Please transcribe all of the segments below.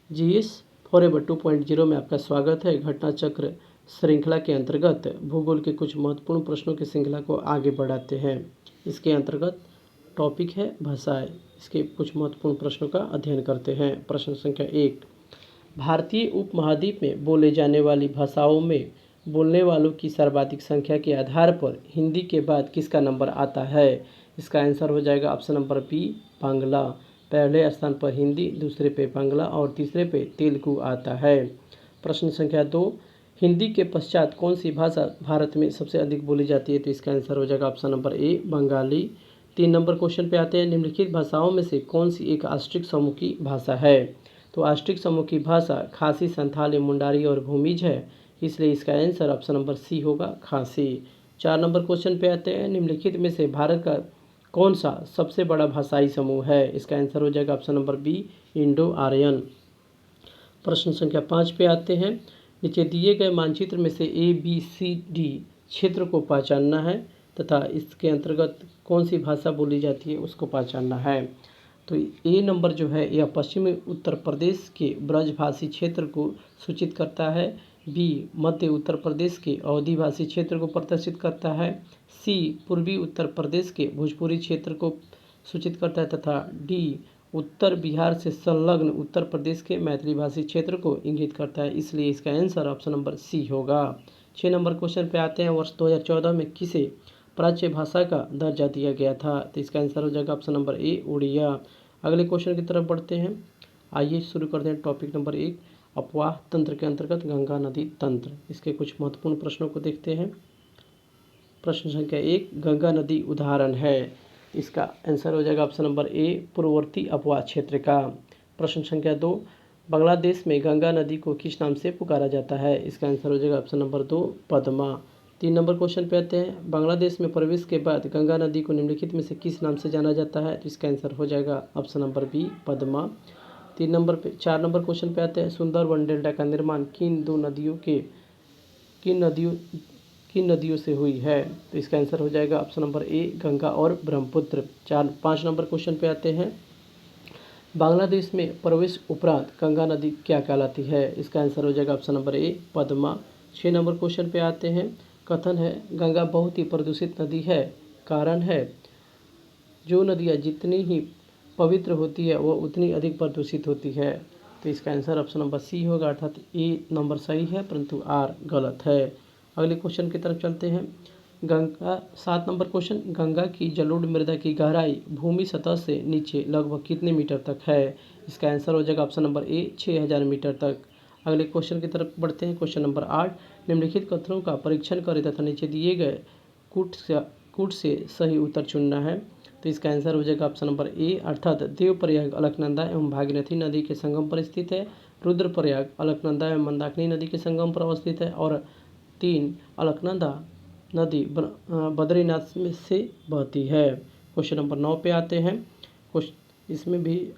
GS forever 2.0 में आपका स्वागत है। घटना चक्र श्रृंखला के अंतर्गत भूगोल के कुछ महत्वपूर्ण प्रश्नों की श्रृंखला को आगे बढ़ाते हैं। इसके अंतर्गत टॉपिक है भाषाएं। इसके कुछ महत्वपूर्ण प्रश्नों का अध्ययन करते हैं। प्रश्न संख्या 1, भारतीय उपमहाद्वीप में बोले जाने वाली भाषाओं में बोलने वालों की सर्वाधिक संख्या के आधार पर हिंदी के बाद किसका नंबर आता है? इसका आंसर हो जाएगा ऑप्शन नंबर बी, बांग्ला। पहले स्थान पर हिंदी, दूसरे पे बांग्ला और तीसरे पे तेलुगु आता है। प्रश्न संख्या 2, हिंदी के पश्चात कौन सी भाषा भारत में सबसे अधिक बोली जाती है? तो इसका आंसर हो जाएगा option number A, Bengali. 3 number question पे आते हैं, निम्नलिखित भाषाओं में से कौन सी एक आष्ट्रिक समूह की भाषा है? तो आष्ट्रिक समूह की भाषा खासी, संथाली, मुंडारी और भूमिज है, इसलिए इसका आंसर ऑप्शन नंबर सी होगा, खासी। 4 नंबर क्वेश्चन पे आते हैं, निम्नलिखित में से भारत का कौन सा सबसे बड़ा भाषाई समूह है? इसका आंसर हो जाएगा option number B, Indo Aryan. प्रश्न संख्या 5 पे आते हैं, नीचे दिए गए मानचित्र में से ABCD क्षेत्र को पहचानना है तथा इसके अंतर्गत कौन सी भाषा बोली जाती है उसको पहचानना है। तो ए नंबर जो है यह पश्चिमी उत्तर प्रदेश के ब्रजभाषी क्षेत्र को सूचित करता है। बी, मध्य उत्तर प्रदेश के अवधी भाषी क्षेत्र को प्रदर्शित करता है। सी, पूर्वी उत्तर प्रदेश के भोजपुरी क्षेत्र को सूचित करता है तथा डी, उत्तर बिहार से संलग्न उत्तर प्रदेश के मैथिली भाषी क्षेत्र को इंगित करता है, इसलिए इसका आंसर ऑप्शन नंबर सी होगा। 6 नंबर क्वेश्चन पे आते हैं, वर्ष 2014 में किसे प्राच्य भाषा का दर्जा दिया गया था? तो इसका आंसर हो जाएगा ऑप्शन नंबर ए, उड़िया। अगले क्वेश्चन की तरफ बढ़ते हैं। आइए शुरू करते हैं टॉपिक नंबर 1, अपवाह तंत्र के अंतर्गत गंगा नदी तंत्र। इसके कुछ महत्वपूर्ण प्रश्नों को देखते हैं। प्रश्न संख्या 1, गंगा नदी उदाहरण है। इसका आंसर हो जाएगा ऑप्शन नंबर ए, पूर्ववर्ती अपवाह क्षेत्र का। प्रश्न संख्या 2, बांग्लादेश में गंगा नदी को किस नाम से पुकारा जाता है? इसका आंसर हो जाएगा option number 2, Padma. 3 number question पे आते हैं, बांग्लादेश में प्रवेश के बाद गंगा नदी को निम्नलिखित में से किस नाम से जाना जाता है? तो इसका आंसर हो जाएगा option number B, Padma. 4 number question पे आते हैं, सुंदरबन डेल्टा का निर्माण किन नदियों से हुई है? तो इसका आंसर हो जाएगा ऑप्शन नंबर ए, गंगा और ब्रह्मपुत्र। 5 नंबर क्वेश्चन पे आते हैं, बांग्लादेश में प्रवेश उपरांत गंगा नदी क्या कहलाती है? इसका आंसर हो जाएगा option number A, Padma. 6 number question पे आते हैं, कथन है गंगा बहुत ही प्रदूषित नदी है, कारण है जो नदियाँ जितनी ही पवित्र होती है वह उतनी अधिक प्रदूषित होती है। तो इसका आंसर ऑप्शन नंबर सी होगा, अर्थात ए नंबर सही है परंतु आर गलत है। अगले क्वेश्चन की तरफ चलते हैं। 7 नंबर क्वेश्चन, गंगा की जलोढ़ मृदा की गहराई भूमि सतह से नीचे लगभग कितने मीटर तक है? इसका आंसर हो जाएगा ऑप्शन नंबर ए, 6000 मीटर तक। अगले क्वेश्चन की तरफ बढ़ते हैं। क्वेश्चन नंबर 8, निम्नलिखित कथनों का परीक्षण करें तथा नीचे दिए गए कूट से सही उत्तर चुनना है। तो इसका आंसर हो जाएगा ऑप्शन नंबर ए, अर्थात देवप्रयाग अलकनंदा एवं भागीरथी नदी के संगम पर स्थित है। रुद्रप्रयाग अलकनंदा एवं मंदाकिनी नदी के संगम पर अवस्थित है। और 3, अलकनंदा नदी बद्रीनाथ में से बहती है। क्वेश्चन नंबर 9 पे आते हैं। इसमें भी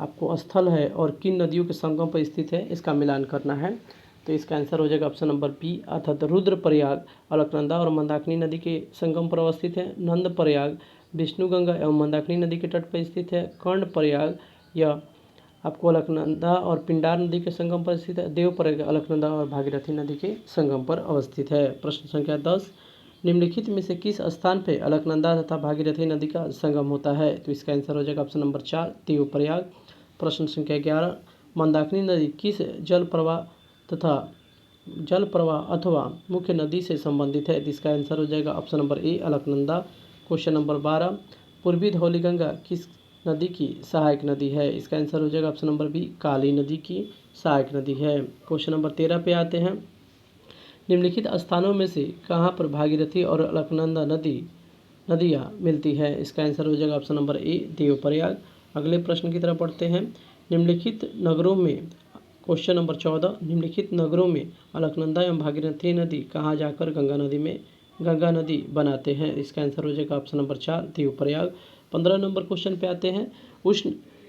आपको स्थल है और किन नदियों के संगम पर स्थित है इसका मिलान करना है। तो इसका आंसर हो जाएगा ऑप्शन नंबर बी, अर्थात रुद्रप्रयाग अलकनंदा और मंदाकिनी नदी के संगम पर अवस्थित है। नंदप्रयाग विष्णुगंगा एवं मंदाकिनी नदी के तट पर स्थित है। कर्णप्रयाग यह आपको अलकनंदा और पिंडार नदी के संगम पर स्थित है। देवप्रयाग अलकनंदा और भागीरथी नदी के संगम पर अवस्थित है। प्रश्न संख्या 10, निम्नलिखित में से किस स्थान पर अलकनंदा तथा भागीरथी नदी का संगम होता है? तो इसका आंसर हो जाएगा ऑप्शन नंबर 4, देवप्रयाग। प्रश्न संख्या 11, मंदाकिनी नदी किस जल प्रवाह अथवा मुख्य नदी से संबंधित है? इसका आंसर हो जाएगा option number A, Alaknanda. Question number 12, पूर्वी धौलीगंगा किस नदी की सहायक नदी है? इसका आंसर हो जाएगा ऑप्शन नंबर बी, काली नदी की सहायक नदी है। क्वेश्चन नंबर 13 पे आते हैं, निम्नलिखित स्थानों में से कहाँ पर भागीरथी और अलकनंदा नदियाँ मिलती है? इसका आंसर हो जाएगा ऑप्शन नंबर ए, देवप्रयाग। अगले प्रश्न की तरफ बढ़ते हैं। निम्नलिखित नगरों में क्वेश्चन नंबर 14, निम्नलिखित नगरों में अलकनंदा एवं भागीरथी नदी कहाँ जाकर गंगा नदी बनाते हैं? इसका आंसर हो जाएगा option number 4, Devprayag. 15 number question पे आते हैं, उस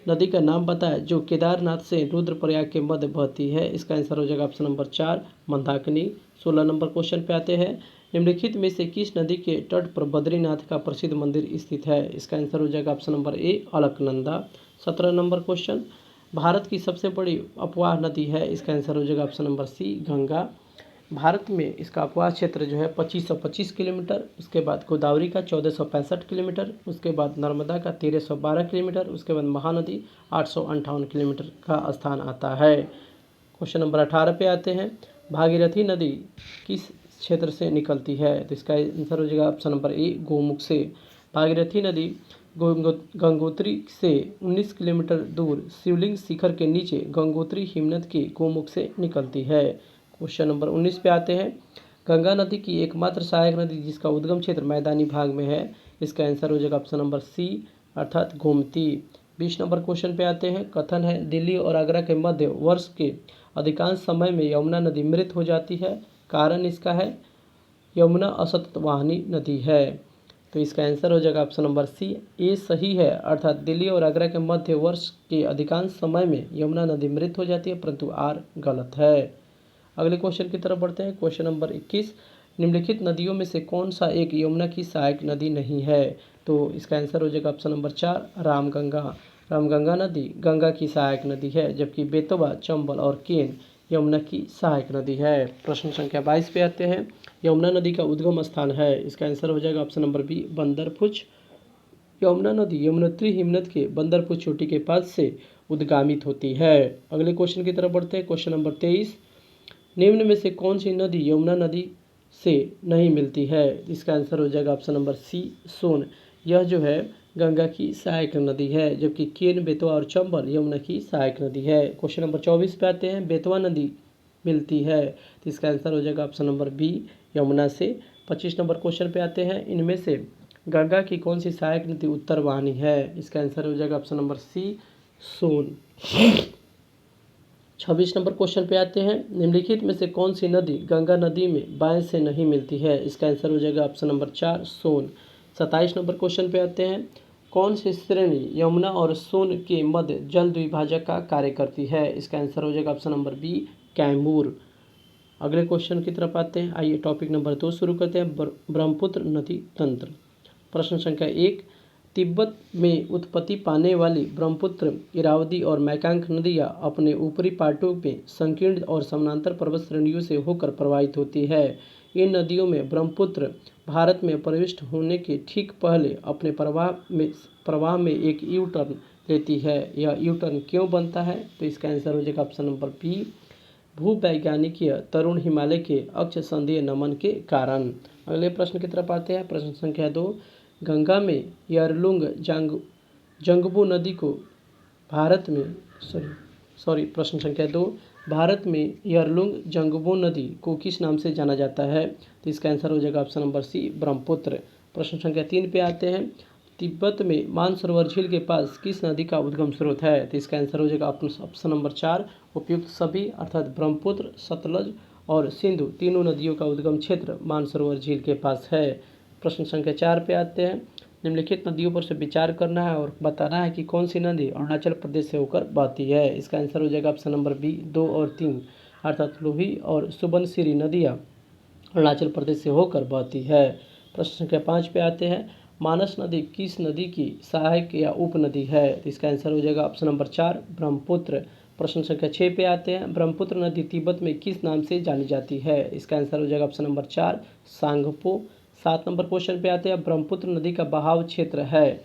नदी का नाम बताएं जो केदारनाथ से रुद्रप्रयाग के मध्य बहती है? इसका आंसर हो जाएगा option number 4, Mandakini. 16 number question पे आते हैं, निम्नलिखित में से किस नदी के तट पर बद्रीनाथ का प्रसिद्ध मंदिर स्थित है? इसका आंसर हो जाएगा option number A, Alaknanda. 17 number question, Bharat की सबसे बड़ी अपवाह नदी है, इसका आंसर हो जाएगा option number C Ganga. Bharat में इसका अपवाह क्षेत्र जो है 2525 किलोमीटर, उसके बाद गोदावरी का 1465 किलोमीटर, उसके बाद नर्मदा का 1312 किलोमीटर, उसके बाद महानदी 858 किलोमीटर का स्थान आता है। क्वेश्चन नंबर 18 पे आते हैं। भागीरथी नदी किस क्षेत्र से निकलती है? तो इसका आंसर हो जाएगा ऑप्शन नंबर ए गोमुख से। भागीरथी नदी गंगोत्री से 19 किलोमीटर दूर शिवलिंग शिखर के नीचे गंगोत्री हिमनद के गोमुख से निकलती है। क्वेश्चन नंबर 19 पे आते हैं। गंगा नदी की एकमात्र सहायक नदी जिसका उद्गम क्षेत्र मैदानी भाग में है, इसका आंसर हो जाएगा ऑप्शन नंबर सी अर्थात गोमती। 20 नंबर क्वेश्चन पे आते हैं। कथन है दिल्ली और आगरा के मध्य वर्ष के अधिकांश समय में यमुना नदी मृत हो जाती है, कारण इसका है यमुना असतत वाहिनी नदी है। तो इसका आंसर हो जाएगा ऑप्शन नंबर सी ए सही है, अर्थात दिल्ली और आगरा के मध्य वर्ष के अधिकांश समय में यमुना नदी मृत हो जाती है, परंतु आर गलत है। अगले क्वेश्चन की तरफ बढ़ते हैं। Question number 21। निम्नलिखित नदियों में से कौन सा एक यमुना की सहायक नदी नहीं है? तो इसका आंसर हो जाएगा ऑप्शन नंबर 4 रामगंगा। रामगंगा नदी गंगा की सहायक नदी है, जबकि बेतवा, चंबल और केन यमुना की सहायक नदी है। प्रश्न संख्या 22 पे आते हैं। यमुना नदी का उद्गम स्थान है, इसका आंसर हो जाएगा ऑप्शन नंबर बी बंदरपुच। यमुना नदी यमुनोत्री हिमनद के बंदरपुच चोटी के पास से उद्गामित होती है। अगले क्वेश्चन की तरफ बढ़ते हैं। Question number 23। निम्न में से कौन सी नदी यमुना नदी से नहीं मिलती है? इसका आंसर हो जाएगा ऑप्शन नंबर सी सोन। यह जो है गंगा की सहायक नदी है, जबकि केन, बेतवा और चंबल यमुना की सहायक नदी है। क्वेश्चन नंबर 24 पे आते हैं। बेतवा नदी मिलती है, तो इसका आंसर हो जाएगा ऑप्शन नंबर बी यमुना से। 25 नंबर क्वेश्चन पे आते हैं। इनमें से गंगा की कौन सी सहायक नदी उत्तर वाहिनी है? इसका आंसर हो जाएगा ऑप्शन नंबर सी सोन। 26 नंबर क्वेश्चन पे आते हैं। निम्नलिखित में से कौन सी नदी गंगा नदी में बाएं से नहीं मिलती है? इसका आंसर हो जाएगा ऑप्शन नंबर 4 सोन। 27 नंबर क्वेश्चन पे आते हैं। कौन सी श्रेणी यमुना और सोन के मध्य जल द्विभाजक का कार्य करती है? इसका आंसर हो जाएगा ऑप्शन नंबर बी कैमूर। अगले क्वेश्चन की तरफ आते हैं। आइए टॉपिक नंबर 2 शुरू करते हैं। ब्रह्मपुत्र नदी तंत्र। प्रश्न संख्या 1। तिब्बत में उत्पत्ति पाने वाली ब्रह्मपुत्र, इरावदी और मैकांग नदियाँ अपने ऊपरी पाटों में संकीर्ण और समानांतर पर्वत श्रेणियों से होकर प्रवाहित होती है। इन नदियों में ब्रह्मपुत्र भारत में प्रविष्ट होने के ठीक पहले अपने प्रवाह में एक यू टर्न लेती है। यह यू टर्न क्यों बनता है? तो इसका आंसर हो जाएगा ऑप्शन नंबर बी भूवैज्ञानिकीय तरुण हिमालय के अक्ष संधीय नमन के कारण। अगले प्रश्न की तरफ आते हैं। प्रश्न संख्या 2। गंगा में यारलुंग जंगबू नदी को भारत में प्रश्न संख्या 2। भारत में यारलुंग जंगबू नदी को किस नाम से जाना जाता है? तो इसका आंसर हो जाएगा ऑप्शन नंबर सी ब्रह्मपुत्र। प्रश्न संख्या 3 पे आते हैं। तिब्बत में मानसरोवर झील के पास किस नदी का उद्गम स्रोत है? तो इसका आंसर हो जाएगा ऑप्शन नंबर 4 उपयुक्त सभी, अर्थात ब्रह्मपुत्र, सतलज और सिंधु तीनों नदियों का उद्गम क्षेत्र मानसरोवर झील के पास है। प्रश्न संख्या 4 पे आते हैं। निम्नलिखित नदियों पर से विचार करना है और बताना है कि कौन सी नदी अरुणाचल प्रदेश से होकर बहती है। इसका आंसर हो जाएगा ऑप्शन नंबर बी 2 और 3, अर्थात लोही और सुबनसिरी नदियाँ अरुणाचल प्रदेश से होकर बहती है। प्रश्न संख्या 5 पे आते हैं। मानस नदी किस नदी की सहायक या उपनदी है? तो इसका आंसर हो जाएगा ऑप्शन नंबर 4 ब्रह्मपुत्र। प्रश्न संख्या 6 पे आते हैं। ब्रह्मपुत्र नदी तिब्बत में किस नाम से जानी जाती है? इसका आंसर हो जाएगा option number 4 Tsangpo. 7 number question पे आते हैं। ब्रह्मपुत्र नदी का बहाव क्षेत्र है,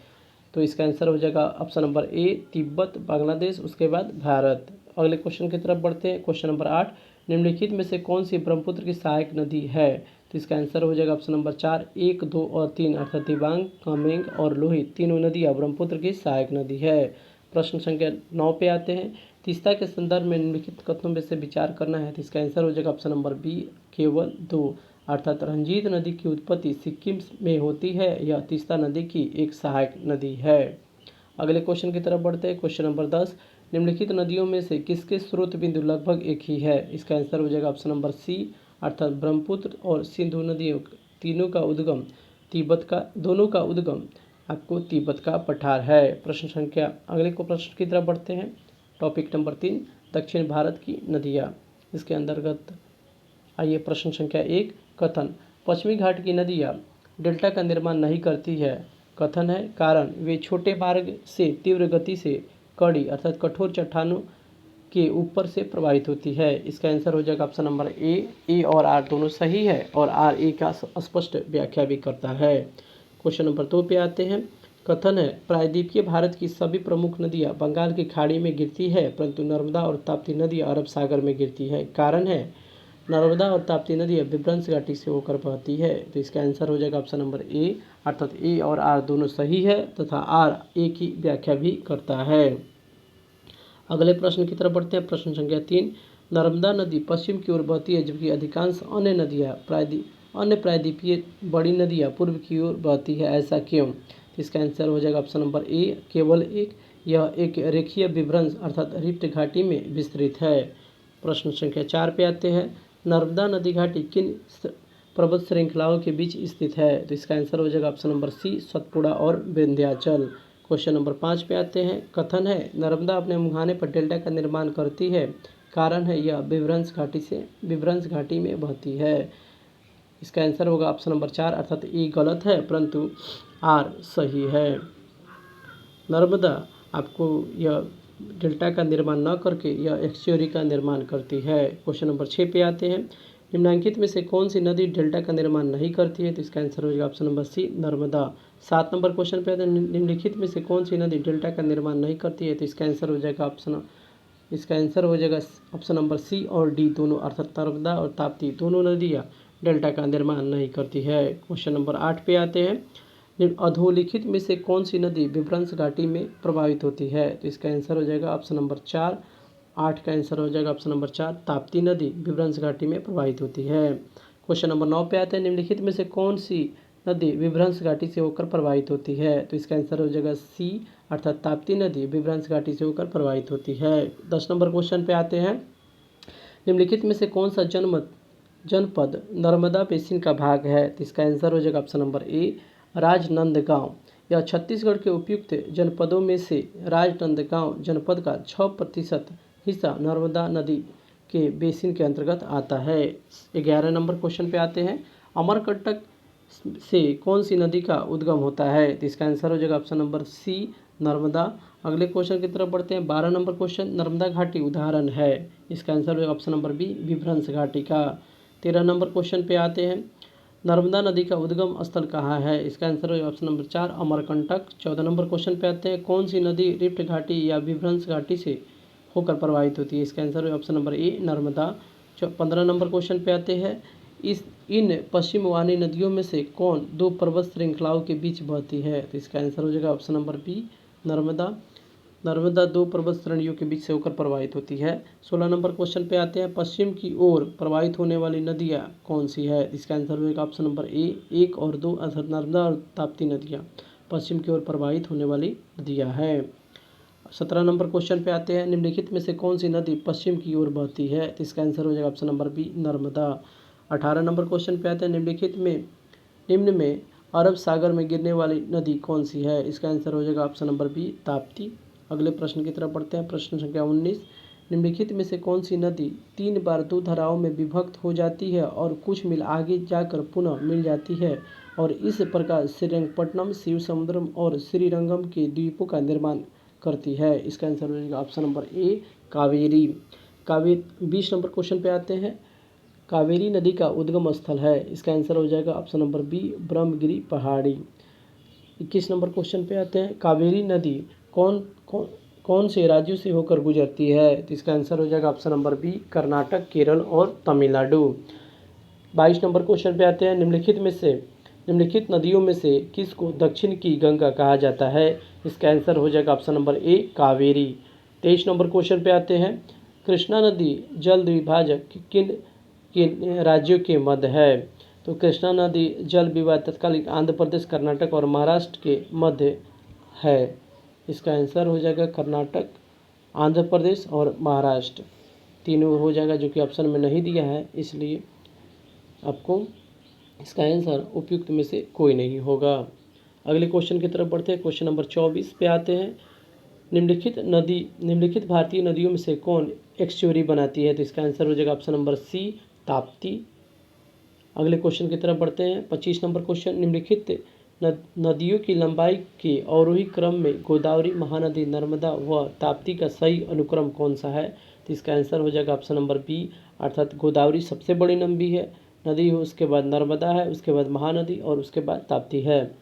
तो इसका आंसर हो जाएगा option number A Tibet, Bangladesh, उसके बाद भारत। अगले क्वेश्चन की तरफ बढ़ते हैं। Question number 8। निम्नलिखित में से कौन सी ब्रह्मपुत्र की सहायक नदी है? तो इसका आंसर हो जाएगा ऑप्शन नंबर 4 1, 2 और 3, अर्थात दिबांग, कामेंग और लोहित तीनों नदियाँ ब्रह्मपुत्र की सहायक नदी है। प्रश्न संख्या 9 पे आते हैं। तीस्ता के संदर्भ में निम्नलिखित कथनों में से विचार करना है, तो इसका आंसर हो जाएगा ऑप्शन नंबर बी केवल 2, अर्थात रंजीत नदी की उत्पत्ति सिक्किम में होती है। यह तीस्ता नदी की एक सहायक नदी है। अगले क्वेश्चन की तरफ बढ़ते हैं। Question number 10। निम्नलिखित नदियों में से किसके स्रोत बिंदु लगभग एक ही है? इसका आंसर हो जाएगा ऑप्शन नंबर सी, अर्थात ब्रह्मपुत्र और सिंधु नदियों तीनों का उद्गम दोनों का उद्गम आपको तिब्बत का पठार है। अगले प्रश्न की तरफ बढ़ते हैं। टॉपिक नंबर 3 दक्षिण भारत की नदियाँ, इसके अंतर्गत आइए प्रश्न संख्या 1 कथन पश्चिमी घाट की नदियाँ डेल्टा का निर्माण नहीं करती है। कथन है कारण वे छोटे मार्ग से तीव्र गति से कड़ी अर्थात कठोर चट्टानों के ऊपर से प्रवाहित होती है। इसका आंसर हो जाएगा ऑप्शन नंबर ए और आर दोनों सही है और आर ए का स्पष्ट व्याख्या भी करता है। क्वेश्चन नंबर 2 पे आते हैं। कथन है प्रायद्वीपीय भारत की सभी प्रमुख नदियां बंगाल की खाड़ी में गिरती है परंतु नर्मदा और ताप्ती नदी अरब सागर में गिरती है। कारण है नर्मदा और ताप्ती नदी विभ्रंश घाटी से होकर बहती है। तो इसका आंसर हो जाएगा ऑप्शन नंबर ए अर्थात ए और आर दोनों सही है तथा आर ए की व्याख्या भी करता है। अगले प्रश्न की तरफ बढ़ते हैं। प्रश्न संख्या 3। नर्मदा नदी पश्चिम की ओर बहती है जबकि अधिकांश अन्य नदियाँ अन्य प्रायद्वीपीय बड़ी नदियाँ पूर्व की ओर बहती है, ऐसा क्यों? इसका आंसर हो जाएगा ऑप्शन नंबर ए केवल एक। यह एक रेखीय विभ्रंश अर्थात रिफ्ट घाटी में विस्तृत है। प्रश्न संख्या 4 पे आते हैं। नर्मदा नदी घाटी किन पर्वत श्रृंखलाओं के बीच स्थित है? तो इसका आंसर हो जाएगा ऑप्शन नंबर सी सतपुड़ा और विंध्याचल। क्वेश्चन नंबर 5 पे आते हैं। कथन है नर्मदा अपने मुहाने पर डेल्टा का निर्माण करती है। कारण है यह विभ्रंश घाटी में बहती है। इसका आंसर होगा ऑप्शन नंबर 4 अर्थात ए गलत है परंतु आर सही है। नर्मदा आपको यह डेल्टा का निर्माण न करके यह एक्स्च्यूरी का निर्माण करती है। क्वेश्चन नंबर 6 पे आते हैं। निम्नलिखित में से कौन सी नदी डेल्टा का निर्माण नहीं करती है? तो इसका आंसर हो जाएगा option number C Narmada. 7 number question पे आते हैं। निम्नलिखित में से कौन सी नदी डेल्टा का निर्माण नहीं करती है? तो इसका आंसर हो जाएगा ऑप्शन नंबर सी और डी दोनों अर्थात नर्मदा और ताप्ती दोनों नदियाँ डेल्टा का निर्माण नहीं करती है। क्वेश्चन नंबर 8 पे आते हैं। अधोलिखित में से कौन सी नदी विभ्रंश घाटी में प्रभावित होती है? तो इसका आंसर हो जाएगा ऑप्शन नंबर 4। 8 का आंसर हो जाएगा ऑप्शन नंबर 4 ताप्ती नदी विभ्रंश घाटी में प्रभावित होती है। क्वेश्चन नंबर 9 पे आते हैं। निम्नलिखित में से कौन सी नदी विभ्रंश घाटी से होकर प्रभावित होती है? तो इसका आंसर हो जाएगा सी अर्थात ताप्ती नदी विभ्रंश घाटी से होकर प्रभावित होती है। 10 नंबर क्वेश्चन पे आते हैं। निम्नलिखित में से कौन सा जनपद नर्मदा बेसिन का भाग है? तो इसका आंसर हो जाएगा ऑप्शन नंबर ए राजनांदगांव। यह छत्तीसगढ़ के उपयुक्त जनपदों में से राजनांदगांव जनपद का 6% हिस्सा नर्मदा नदी के बेसिन के अंतर्गत आता है। 11 नंबर क्वेश्चन पे आते हैं। अमरकंटक से कौन सी नदी का उद्गम होता है? तो इसका आंसर हो जाएगा ऑप्शन नंबर सी नर्मदा। अगले क्वेश्चन की तरफ बढ़ते हैं। 12 नंबर क्वेश्चन नर्मदा घाटी उदाहरण है। इसका आंसर हो जाएगा ऑप्शन नंबर बी विभ्रंश घाटी का। 13 नंबर क्वेश्चन पे आते हैं। नर्मदा नदी का उद्गम स्थल कहाँ है? इसका आंसर हो option number 4 Amarkantak. 14 number question पे आते हैं। कौन सी नदी रिफ्ट घाटी या विभ्रंश घाटी से होकर प्रभावित होती है? इसका आंसर है option number A Narmada. 15 number question पे आते हैं। इन पश्चिम वाहिनी नदियों में से कौन दो पर्वत श्रृंखलाओं के बीच बहती है? तो इसका आंसर हो जाएगा option number B Narmada. Narmada दो पर्वत श्रेणियों के बीच से होकर प्रवाहित होती है। 16 नंबर क्वेश्चन पे आते हैं। पश्चिम की ओर प्रवाहित होने वाली नदियाँ कौन सी है? इसका आंसर होगा ऑप्शन नंबर ए 1 और 2 अर्थात नर्मदा और ताप्ती नदियाँ पश्चिम की ओर प्रवाहित होने वाली नदियाँ हैं। 17 नंबर क्वेश्चन पे आते हैं। निम्नलिखित में से कौन सी नदी पश्चिम की ओर बहती है? तो इसका आंसर हो जाएगा option number B Narmada. 18 number question पे आते हैं। निम्न में अरब सागर में गिरने वाली नदी कौन सी है? इसका आंसर हो जाएगा ऑप्शन नंबर बी ताप्ती। अगले प्रश्न की तरफ बढ़ते हैं। प्रश्न संख्या 19। निम्नलिखित में से कौन सी नदी 3 बार 2 धाराओं में विभक्त हो जाती है और कुछ मील आगे जाकर पुनः मिल जाती है और इस प्रकार श्रीरंगपट्टनम, शिवसमुद्रम और श्रीरंगम के द्वीपों का निर्माण करती है? इसका आंसर हो जाएगा option number A Kaveri. 20 number question पे आते हैं। कावेरी नदी का उद्गम स्थल है। इसका आंसर हो जाएगा ऑप्शन नंबर बी ब्रह्मगिरी पहाड़ी। 21 नंबर क्वेश्चन पे आते हैं। कावेरी नदी कौन से राज्यों से होकर गुजरती है? तो इसका आंसर हो जाएगा option number B Karnataka, Kerala और तमिलनाडु। 22 नंबर क्वेश्चन पे आते हैं। निम्नलिखित नदियों में से किसको दक्षिण की गंगा कहा जाता है? इसका आंसर हो जाएगा option number A Kaveri. 23 number question पे आते हैं। कृष्णा नदी जल द्विभाजक किन राज्यों के मध्य है? तो कृष्णा नदी जल विवाद तत्कालीन आंध्र प्रदेश, कर्नाटक और महाराष्ट्र के मध्य है। इसका आंसर हो जाएगा कर्नाटक, आंध्र प्रदेश और महाराष्ट्र तीनों हो जाएगा, जो कि ऑप्शन में नहीं दिया है, इसलिए आपको इसका आंसर उपयुक्त में से कोई नहीं होगा। अगले क्वेश्चन की तरफ बढ़ते हैं। क्वेश्चन नंबर 24 पे आते हैं। निम्नलिखित भारतीय नदियों में से कौन एक्स्च्यूरी बनाती है? तो इसका आंसर हो जाएगा ऑप्शन नंबर सी ताप्ती। अगले क्वेश्चन की तरफ बढ़ते हैं। 25 नंबर क्वेश्चन। निम्नलिखित नदियों की लंबाई के अवरोही क्रम में गोदावरी, महानदी, नर्मदा व ताप्ती का सही अनुक्रम कौन सा है? तो इसका आंसर हो जाएगा ऑप्शन नंबर बी, अर्थात गोदावरी सबसे बड़ी लंबी है नदी है, उसके बाद नर्मदा है, उसके बाद महानदी और उसके बाद ताप्ती है।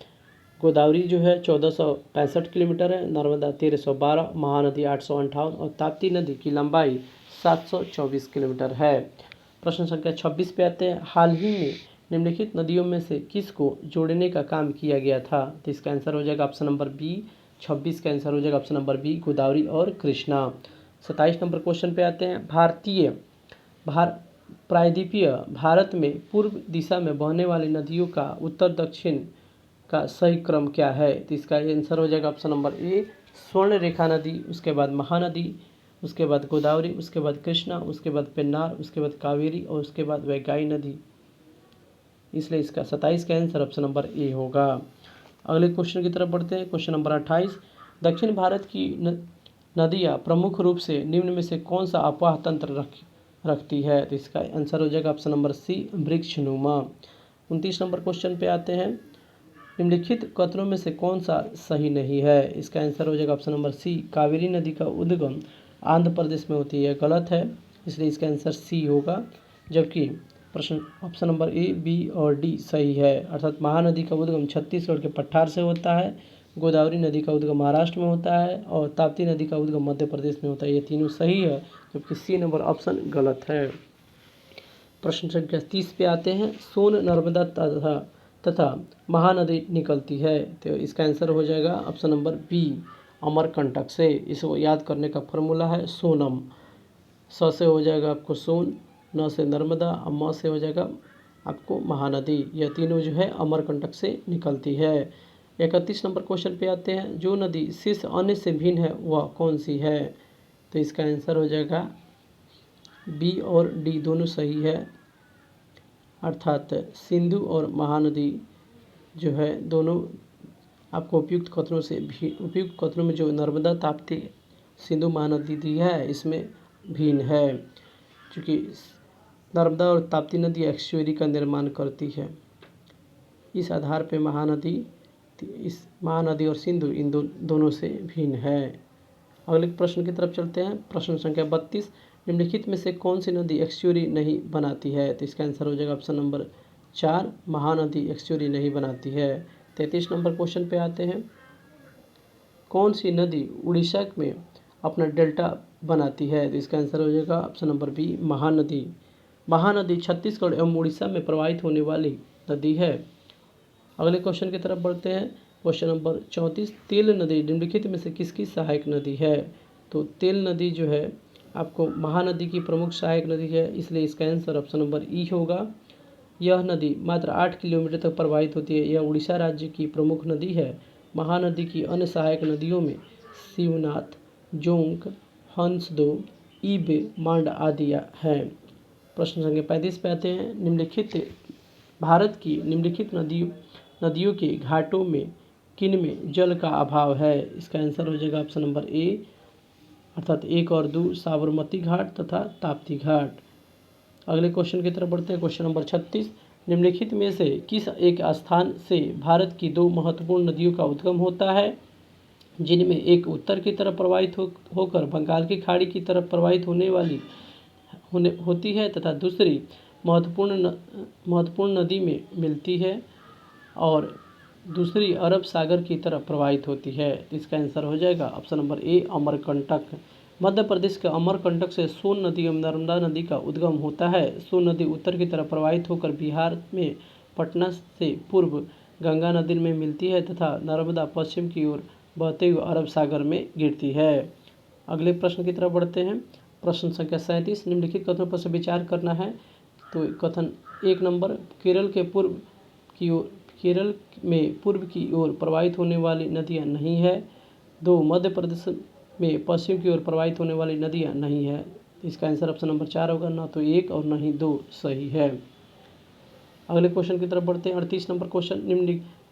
गोदावरी जो है 1465 किलोमीटर है, नर्मदा 1312, महानदी 858 और ताप्ती नदी की लंबाई 724 किलोमीटर है। प्रश्न संख्या 26 पे आते हैं। हाल ही में निम्नलिखित नदियों में से किसको जोड़ने का काम किया गया था? तो इसका आंसर हो जाएगा ऑप्शन नंबर बी। 26 का आंसर हो जाएगा ऑप्शन नंबर बी, गोदावरी और कृष्णा। 27 नंबर क्वेश्चन पे आते हैं। प्रायद्वीपीय भारत में पूर्व दिशा में बहने वाली नदियों का उत्तर दक्षिण का सही क्रम क्या है? तो इसका आंसर हो जाएगा ऑप्शन नंबर ए, स्वर्ण रेखा नदी, उसके बाद महानदी, उसके बाद गोदावरी, उसके बाद कृष्णा, उसके बाद पेन्नार, उसके बाद कावेरी और उसके बाद वैगाई नदी। इसलिए इसका 27 का आंसर ऑप्शन नंबर ए होगा। अगले क्वेश्चन की तरफ बढ़ते हैं। Question number 28। दक्षिण भारत की नदियाँ प्रमुख रूप से निम्न में से कौन सा अपवाह तंत्र रखती है? तो इसका आंसर हो जाएगा ऑप्शन नंबर सी, वृक्षनुमा। 29 नंबर क्वेश्चन पे आते हैं। निम्नलिखित कथनों में से कौन सा सही नहीं है? इसका आंसर हो जाएगा ऑप्शन नंबर सी, कावेरी नदी का उद्गम आंध्र प्रदेश में होती है, गलत है, इसलिए इसका आंसर सी होगा। जबकि प्रश्न ऑप्शन नंबर ए, बी और डी सही है, अर्थात महानदी का उद्गम छत्तीसगढ़ के पठार से होता है, गोदावरी नदी का उद्गम महाराष्ट्र में होता है और ताप्ती नदी का उद्गम मध्य प्रदेश में होता है। ये तीनों सही है, जबकि सी नंबर ऑप्शन गलत है। प्रश्न संख्या 30 पे आते हैं। सोन नर्मदा तथा महानदी निकलती है, तो इसका आंसर हो जाएगा ऑप्शन नंबर बी, अमरकंटक से। इसको याद करने का फॉर्मूला है सोनम। स से हो जाएगा आपको सोन, न से नर्मदा और म से हो जाएगा आपको महानदी। यह तीनों जो है अमरकंटक से निकलती है। 31 नंबर क्वेश्चन पे आते हैं। जो नदी शीर्ष अन्य से भिन्न है वह कौन सी है? तो इसका आंसर हो जाएगा बी और डी दोनों सही है, अर्थात सिंधु और महानदी जो है दोनों आपको उपयुक्त कथनों में जो नर्मदा, ताप्ती, सिंधु, महानदी दी है इसमें भिन्न है, क्योंकि नर्मदा और ताप्ती नदी एक्सचुअरी का निर्माण करती है। इस आधार पे महानदी और सिंधु इन दोनों से भिन्न है। अगले प्रश्न की तरफ चलते हैं। प्रश्न संख्या 32। निम्नलिखित में से कौन सी नदी एक्सचुअरी नहीं बनाती है? तो इसका आंसर हो जाएगा ऑप्शन नंबर 4, महानदी एक्सचुअरी नहीं बनाती है। 33 नंबर क्वेश्चन पे आते हैं। कौन सी नदी उड़ीसा में अपना डेल्टा बनाती है? तो इसका आंसर हो जाएगा option number B, Mahanadi. Mahanadi Chhattisgarh एवं उड़ीसा में प्रवाहित होने वाली नदी है। अगले क्वेश्चन की तरफ बढ़ते हैं। Question number 34। तेल नदी निम्नलिखित में से किसकी सहायक नदी है? तो तेल नदी जो है आपको महानदी की प्रमुख सहायक नदी है, इसलिए इसका आंसर ऑप्शन नंबर ई होगा। यह नदी मात्र 8 किलोमीटर तक प्रवाहित होती है। यह उड़ीसा राज्य की प्रमुख नदी है। महानदी की अन्य सहायक नदियों में शिवनाथ, जोंक, हंसदो, ईब, मांड आदि हैं। प्रश्न संख्या 35 पे आते हैं। भारत की निम्नलिखित नदियों के घाटों में किन में जल का अभाव है? इसका आंसर हो जाएगा ऑप्शन नंबर ए, अर्थात 1 और 2, साबरमती घाट तथा ताप्ती घाट। अगले क्वेश्चन की तरफ बढ़ते हैं। Question number 36। निम्नलिखित में से किस एक स्थान से भारत की 2 महत्वपूर्ण नदियों का उद्गम होता है, जिनमें एक उत्तर की तरफ प्रवाहित होकर बंगाल की खाड़ी की तरफ प्रवाहित होती है तथा दूसरी महत्वपूर्ण नदी में मिलती है और दूसरी अरब सागर की तरफ प्रवाहित होती है? इसका आंसर हो जाएगा option number A, Amarkantak. Madhya Pradesh के अमरकंटक से सोन नदी एवं नर्मदा नदी का उद्गम होता है। सोन नदी उत्तर की तरफ प्रवाहित होकर बिहार में पटना से पूर्व गंगा नदी में मिलती है तथा नर्मदा पश्चिम की ओर बहते हुए अरब सागर में गिरती है। अगले प्रश्न की तरफ बढ़ते हैं। प्रश्न संख्या 37। निम्नलिखित कथनों पर से विचार करना है। तो कथन 1 नंबर, केरल में पूर्व की ओर प्रवाहित होने वाली नदियाँ नहीं है। 2, मध्य प्रदेश में पश्चिम की ओर प्रवाहित होने वाली नदियाँ नहीं है। इसका आंसर ऑप्शन नंबर 4 होगा, ना तो 1 और ना ही 2 सही है। अगले क्वेश्चन की तरफ बढ़ते हैं। 38 नंबर क्वेश्चन।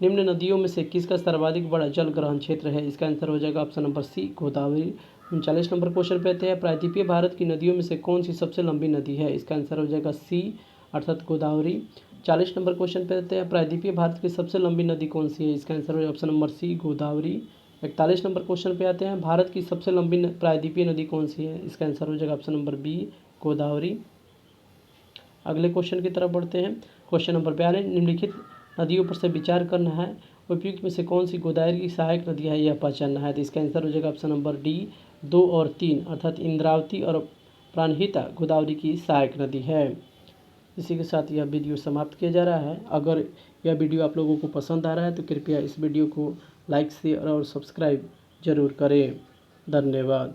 निम्न नदियों में से किसका सर्वाधिक बड़ा जल ग्रहण क्षेत्र है? इसका आंसर हो जाएगा option number C, Godavari. 39 number question पे आते हैं। प्रायद्वीपीय भारत की नदियों में से कौन सी सबसे लंबी नदी है? इसका आंसर हो जाएगा सी, अर्थात गोदावरी। 40 नंबर क्वेश्चन पे आते हैं, प्रायद्वीपीय भारत की सबसे लंबी नदी कौन सी है? इसका आंसर है option number C, Godavari. 41 number question पे आते हैं, भारत की सबसे लंबी प्रायद्वीपीय नदी कौन सी है? इसका आंसर हो जाएगा ऑप्शन नंबर बी, गोदावरी। अगले क्वेश्चन की तरफ बढ़ते हैं। क्वेश्चन नंबर 42, निम्नलिखित नदियों पर से विचार करना है, उपयुक्त में से कौन सी गोदावरी की सहायक नदी है, यह पहचानना है। तो इसका आंसर हो जाएगा ऑप्शन नंबर डी, 2 और 3, अर्थात इंद्रावती और प्राणहिता गोदावरी की सहायक नदी है। इसी के साथ यह वीडियो समाप्त किया जा रहा है। अगर यह वीडियो आप लोगों को पसंद आ रहा है तो कृपया इस वीडियो को लाइक, शेयर और सब्सक्राइब जरूर करें। धन्यवाद।